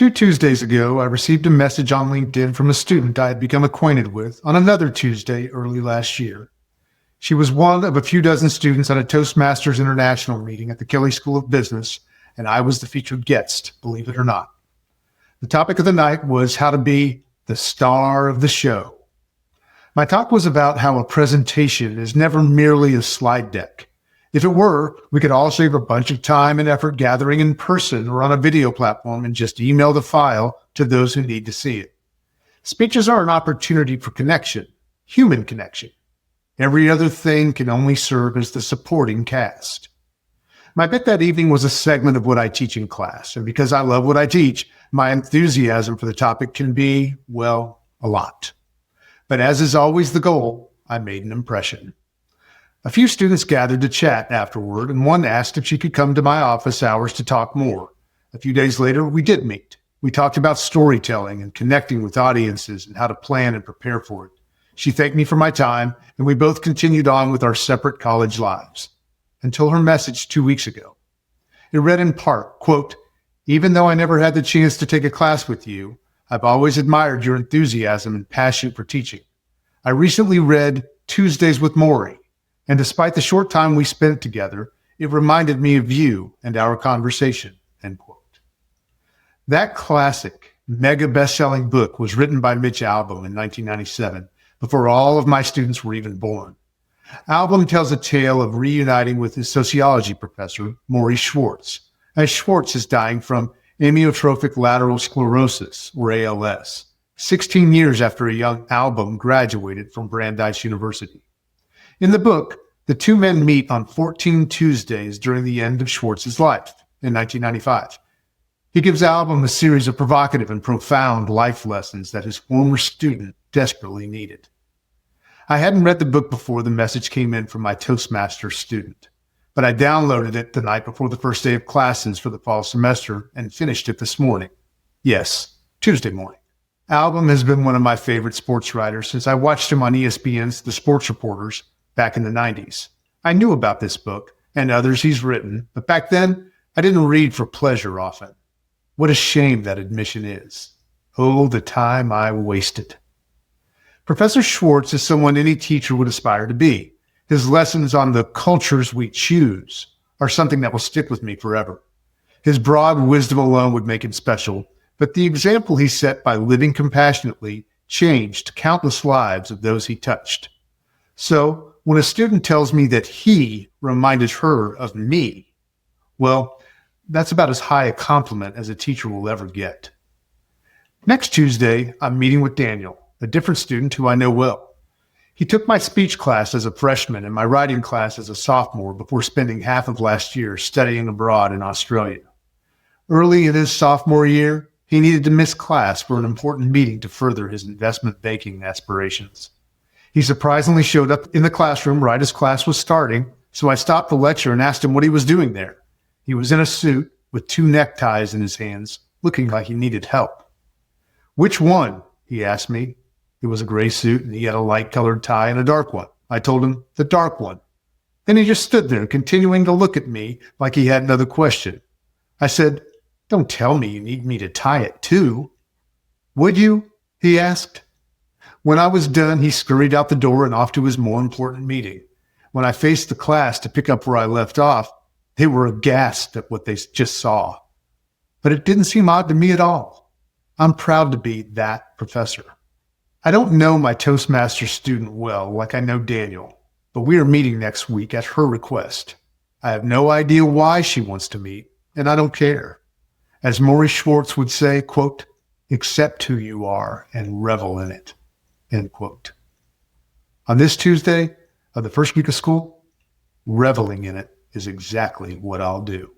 2 Tuesdays ago, I received a message on LinkedIn from a student I had become acquainted with on another Tuesday early last year. She was one of a few dozen students at a Toastmasters International meeting at the Kelley School of Business, and I was the featured guest, believe it or not. The topic of the night was how to be the star of the show. My talk was about how a presentation is never merely a slide deck. If it were, we could all save a bunch of time and effort gathering in person or on a video platform and just email the file to those who need to see it. Speeches are an opportunity for connection, human connection. Every other thing can only serve as the supporting cast. My bit that evening was a segment of what I teach in class, and because I love what I teach, my enthusiasm for the topic can be, well, a lot. But as is always the goal, I made an impression. A few students gathered to chat afterward, and one asked if she could come to my office hours to talk more. A few days later, we did meet. We talked about storytelling and connecting with audiences and how to plan and prepare for it. She thanked me for my time, and we both continued on with our separate college lives. Until her message 2 weeks ago. It read in part, quote, "Even though I never had the chance to take a class with you, I've always admired your enthusiasm and passion for teaching. I recently read Tuesdays with Morrie, and despite the short time we spent together, it reminded me of you and our conversation," end quote. That classic, mega best-selling book was written by Mitch Albom in 1997, before all of my students were even born. Albom tells a tale of reuniting with his sociology professor, Morrie Schwartz, as Schwartz is dying from amyotrophic lateral sclerosis, or ALS, 16 years after a young Albom graduated from Brandeis University. In the book, the two men meet on 14 Tuesdays during the end of Schwartz's life in 1995. He gives Albom a series of provocative and profound life lessons that his former student desperately needed. I hadn't read the book before the message came in from my Toastmasters student, but I downloaded it the night before the first day of classes for the fall semester and finished it this morning. Yes, Tuesday morning. Albom has been one of my favorite sports writers since I watched him on ESPN's The Sports Reporters back in the 90s. I knew about this book and others he's written, but back then I didn't read for pleasure often. What a shame that admission is. Oh, the time I wasted. Professor Schwartz is someone any teacher would aspire to be. His lessons on the cultures we choose are something that will stick with me forever. His broad wisdom alone would make him special, but the example he set by living compassionately changed countless lives of those he touched. So when a student tells me that he reminded her of me, well, that's about as high a compliment as a teacher will ever get. Next Tuesday, I'm meeting with Daniel, a different student who I know well. He took my speech class as a freshman and my writing class as a sophomore before spending half of last year studying abroad in Australia. Early in his sophomore year, he needed to miss class for an important meeting to further his investment banking aspirations. He surprisingly showed up in the classroom right as class was starting, so I stopped the lecture and asked him what he was doing there. He was in a suit with 2 neckties in his hands, looking like he needed help. "Which one?" he asked me. It was a gray suit, and he had a light-colored tie and a dark one. I told him, "The dark one." Then he just stood there, continuing to look at me like he had another question. I said, "Don't tell me you need me to tie it too." "Would you?" he asked. When I was done, he scurried out the door and off to his more important meeting. When I faced the class to pick up where I left off, they were aghast at what they just saw. But it didn't seem odd to me at all. I'm proud to be that professor. I don't know my Toastmasters student well like I know Daniel, but we are meeting next week at her request. I have no idea why she wants to meet, and I don't care. As Morrie Schwartz would say, quote, "Accept who you are and revel in it," end quote. On this Tuesday of the first week of school, reveling in it is exactly what I'll do.